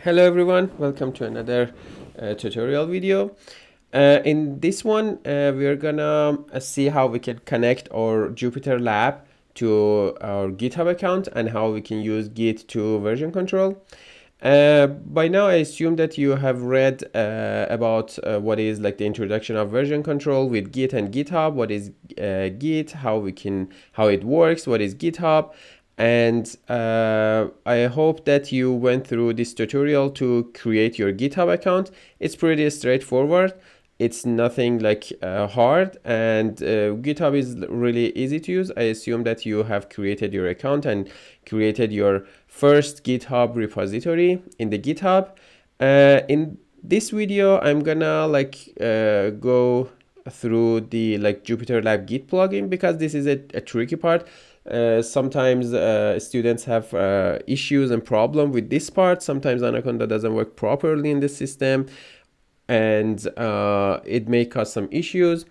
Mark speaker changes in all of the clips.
Speaker 1: Hello everyone, welcome to another tutorial video. In this one, we're gonna see how we can connect our JupyterLab to our GitHub account and how we can use Git to version control. By now, I assume that you have read about what is like the introduction of version control with Git and GitHub. What is Git? How it works? What is GitHub? And I hope that you went through this tutorial to create your GitHub account. It's pretty straightforward. It's nothing like hard, and GitHub is really easy to use. I assume that you have created your account and created your first GitHub repository in the GitHub. In this video, I'm gonna go through the JupyterLab Git plugin, because this is a tricky part. Sometimes students have issues and problem with this part. Sometimes Anaconda doesn't work properly in the system, and it may cause some issues.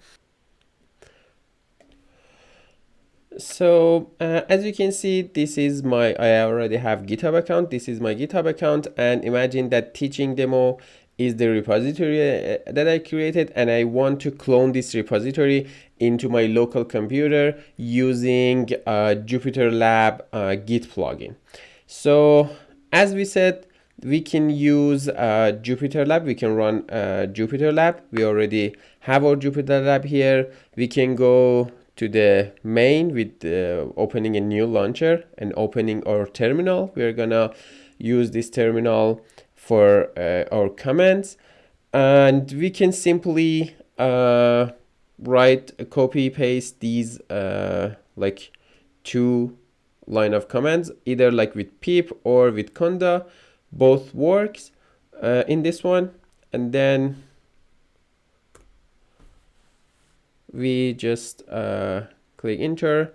Speaker 1: So as you can see, this is I already have GitHub account. This is my GitHub account, and imagine that teaching demo is the repository that I created, and I want to clone this repository into my local computer using JupyterLab Git plugin. So as we said, we can use JupyterLab. We can run JupyterLab. We already have our JupyterLab here. We can go to the main with opening a new launcher and opening our terminal. We're gonna use this terminal for our commands, and we can simply copy paste these like two line of commands, either like with pip or with conda. Both works in this one, and then we just click enter,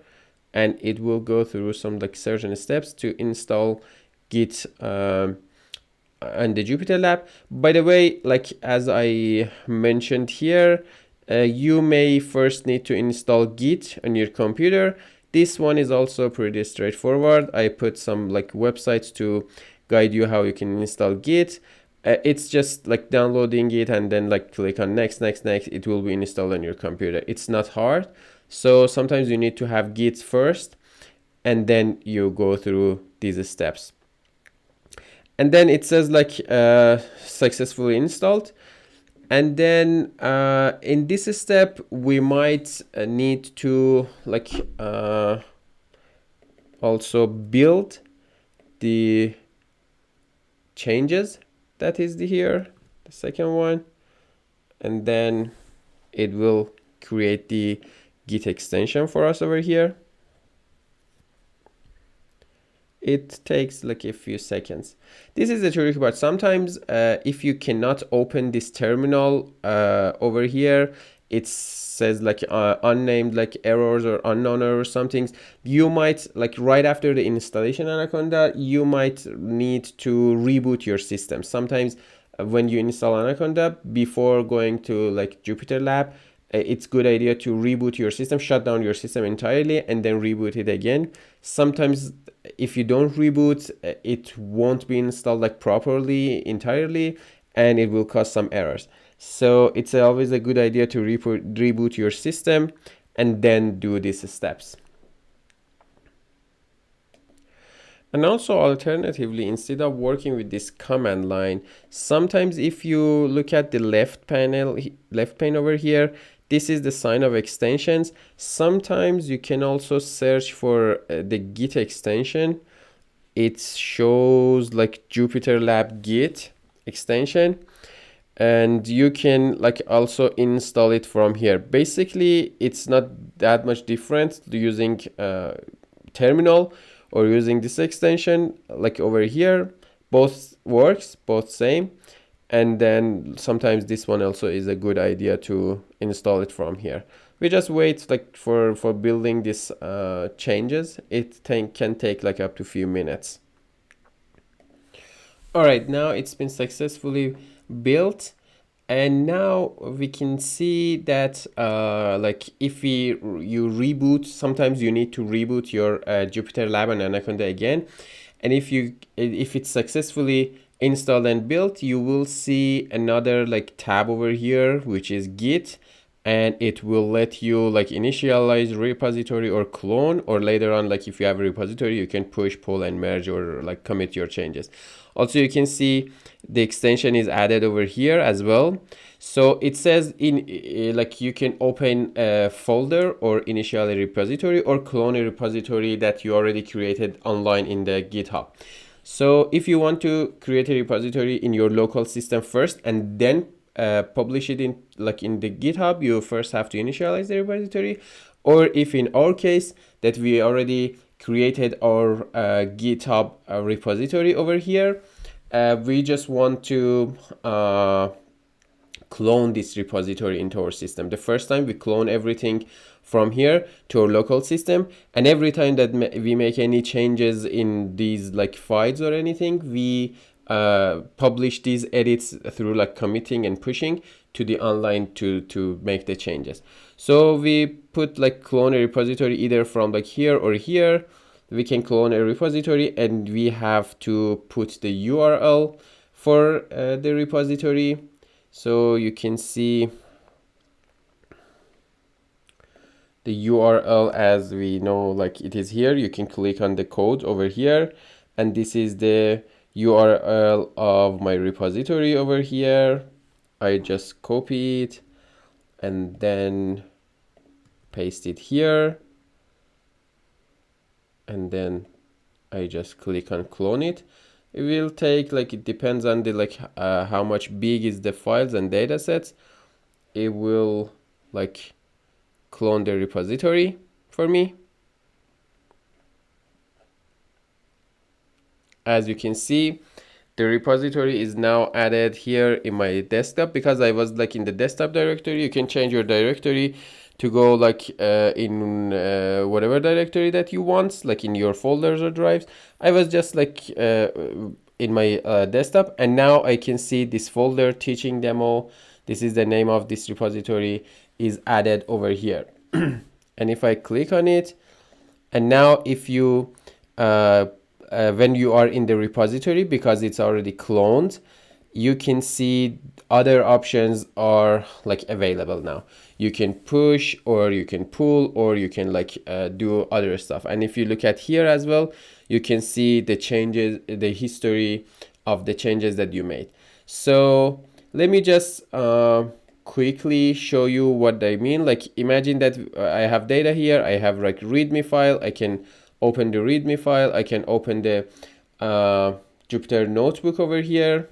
Speaker 1: and it will go through some certain steps to install Git and the JupyterLab. By the way, as I mentioned here, you may first need to install Git on your computer. This one is also pretty straightforward. I put some websites to guide you how you can install Git. It's just downloading it and then click on next. It will be installed on your computer. It's not hard. So sometimes you need to have Git first, and then you go through these steps. And then it says successfully installed. And then in this step, we might need to also build the changes. That is the second one, and then it will create the Git extension for us over here. It takes a few seconds. This is the tricky part. Sometimes if you cannot open this terminal over here, it says unnamed errors or unknown errors, something. You might right after the installation Anaconda, you might need to reboot your system. Sometimes when you install Anaconda, before going to JupyterLab, it's good idea to reboot your system, shut down your system entirely, and then reboot it again. Sometimes if you don't reboot, it won't be installed properly entirely, and it will cause some errors. So it's always a good idea to reboot your system and then do these steps. And also alternatively, instead of working with this command line, sometimes if you look at the left pane over here, this is the sign of extensions. Sometimes you can also search for the Git extension. It shows JupyterLab Git extension, and you can also install it from here. Basically, it's not that much different to using terminal or using this extension over here. Both works, both same. And then sometimes this one also is a good idea to install it from here. We just wait for building this changes. It can take up to a few minutes. All right, now it's been successfully built, and now we can see that if you reboot, sometimes you need to reboot your JupyterLab and Anaconda again, and if it's successfully installed and built, you will see another like tab over here, which is Git, and it will let you like initialize repository or clone, or later on, like if you have a repository, you can push, pull, and merge, or like commit your changes. Also, you can see the extension is added over here as well. So it says in like you can open a folder or initial a repository or clone a repository that you already created online in the GitHub. So if you want to create a repository in your local system first and then publish it in like in the GitHub, you first have to initialize the repository. Or if in our case that we already created our GitHub repository over here, we just want to clone this repository into our system. The first time we clone everything from here to our local system, and every time that we make any changes in these like files or anything, we publish these edits through like committing and pushing to the online to make the changes. So we put like clone a repository either from like here or here. We can clone a repository, and we have to put the URL for the repository. So you can see the URL as we know, like it is here. You can click on the code over here, and this is the URL of my repository over here. I just copy it and then paste it here, and then I just click on clone it. It will take like, it depends on the like how much big is the files and data sets. It will like clone the repository for me. As you can see, the repository is now added here in my desktop, because I was like in the desktop directory. You can change your directory to go like in whatever directory that you want, like in your folders or drives. I was just like in my desktop, and now I can see this folder, teaching demo. This is the name of this repository, is added over here. And if I click on it, and now if you when you are in the repository, because it's already cloned, you can see other options are like available now. You can push, or you can pull, or you can like do other stuff. And if you look at here as well, you can see the changes, the history of the changes that you made. So let me just quickly show you what I mean. Like imagine that I have data here. I have like README file. I can open the README file. I can open the Jupyter notebook over here.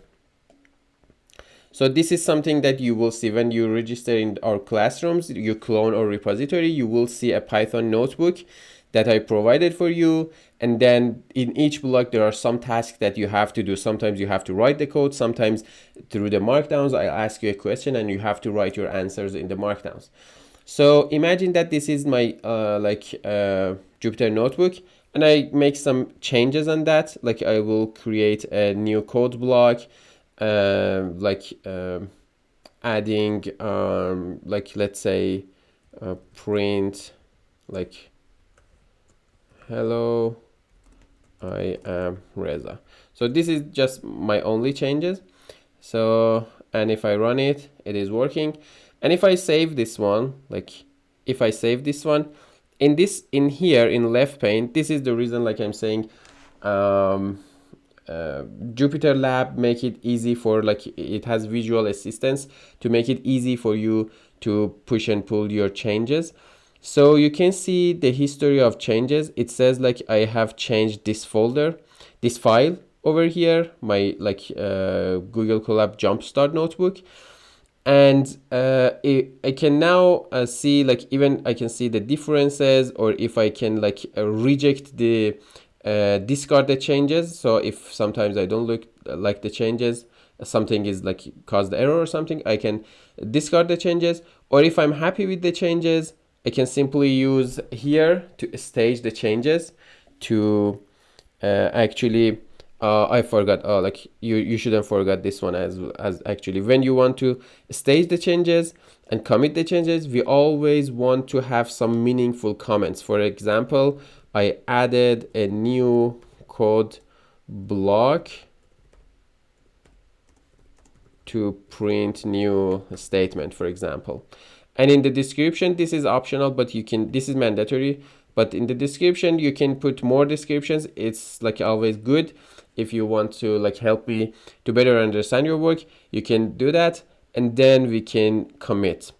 Speaker 1: So this is something that you will see when you register in our classrooms. You clone our repository, you will see a Python notebook that I provided for you. And then in each block, there are some tasks that you have to do. Sometimes you have to write the code. Sometimes through the markdowns, I ask you a question and you have to write your answers in the markdowns. So imagine that this is my Jupyter notebook, and I make some changes on that. Like I will create a new code block, adding like let's say print like hello, I am Reza. So this is just my only changes. So, and if I run it, it is working. And if I save this one, like if I save this one in here in left pane, this is the reason, like I'm saying, JupyterLab make it easy for, like, it has visual assistance to make it easy for you to push and pull your changes. So you can see the history of changes. It says like I have changed this folder, this file over here, my Google Colab Jumpstart notebook. And I can now see, like, even I can see the differences, or if I can reject the discard the changes. So if sometimes I don't like the changes, something is like caused error or something, I can discard the changes. Or if I'm happy with the changes, I can simply use here to stage the changes to actually I forgot, like you shouldn't forget this one as actually when you want to stage the changes and commit the changes, we always want to have some meaningful comments. For example, I added a new code block to print new statement, for example. And in the description, this is optional, but you can, this is mandatory, but in the description, you can put more descriptions. It's like always good. If you want to like help me to better understand your work, you can do that. And then we can commit.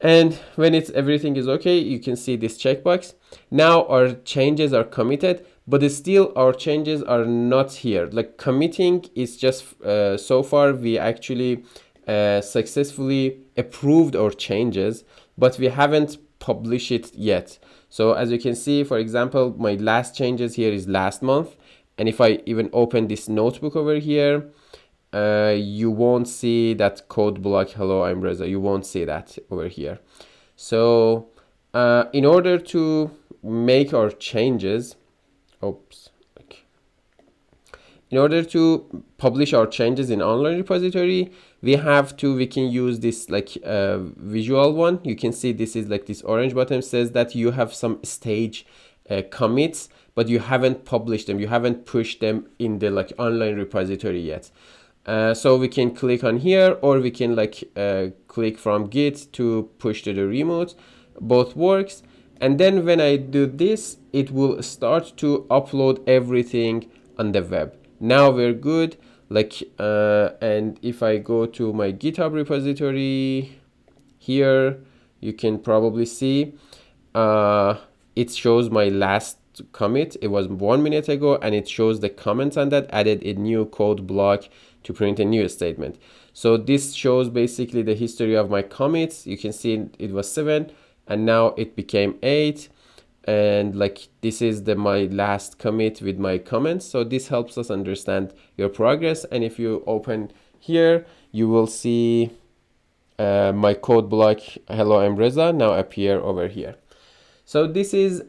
Speaker 1: And when it's everything is okay, you can see this checkbox. Now our changes are committed, but still our changes are not here. Like committing is just so far we actually successfully approved our changes, but we haven't published it yet. So as you can see, for example, my last changes here is last month. And if I even open this notebook over here, you won't see that code block, hello, I'm Reza. You won't see that over here. So in order to make our changes, in order to publish our changes in online repository, we can use this like visual one. You can see this is like this orange button says that you have some stage commits, but you haven't published them. You haven't pushed them in the like online repository yet. So we can click on here, or we can like click from Git to push to the remote. Both works. And then when I do this, it will start to upload everything on the web. Now we're good. Like, and if I go to my GitHub repository here, you can probably see it shows my last commit. It was 1 minute ago, and it shows the comments on that, added a new code block to print a new statement. So this shows basically the history of my commits. You can see it was 7 and now it became 8. And like this is my last commit with my comments. So this helps us understand your progress. And if you open here, you will see my code block, hello, I'm Reza, now appear over here. So this is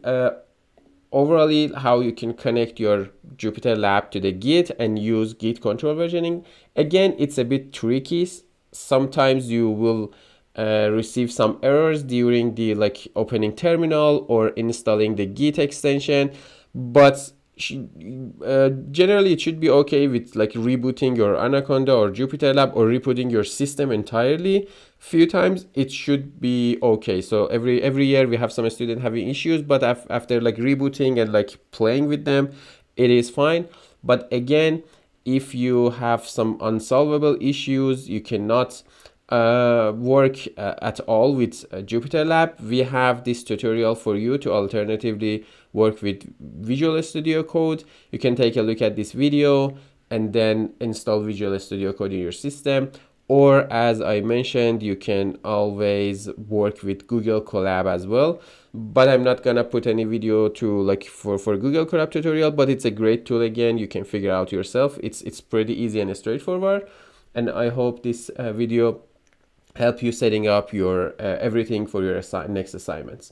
Speaker 1: overall how you can connect your JupyterLab to the Git and use Git control versioning. Again, it's a bit tricky. Sometimes you will receive some errors during the like opening terminal or installing the Git extension, but generally it should be okay with like rebooting your Anaconda or JupyterLab or rebooting your system entirely. Few times it should be okay. So every year we have some student having issues, but after like rebooting and like playing with them, it is fine. But again, if you have some unsolvable issues, you cannot work at all with JupyterLab, we have this tutorial for you to alternatively work with Visual Studio Code. You can take a look at this video and then install Visual Studio Code in your system. Or as I mentioned, you can always work with Google Colab as well. But I'm not gonna put any video to like for Google Colab tutorial, but it's a great tool. Again, you can figure out yourself. It's pretty easy and straightforward. And I hope this video help you setting up your everything for your next assignments.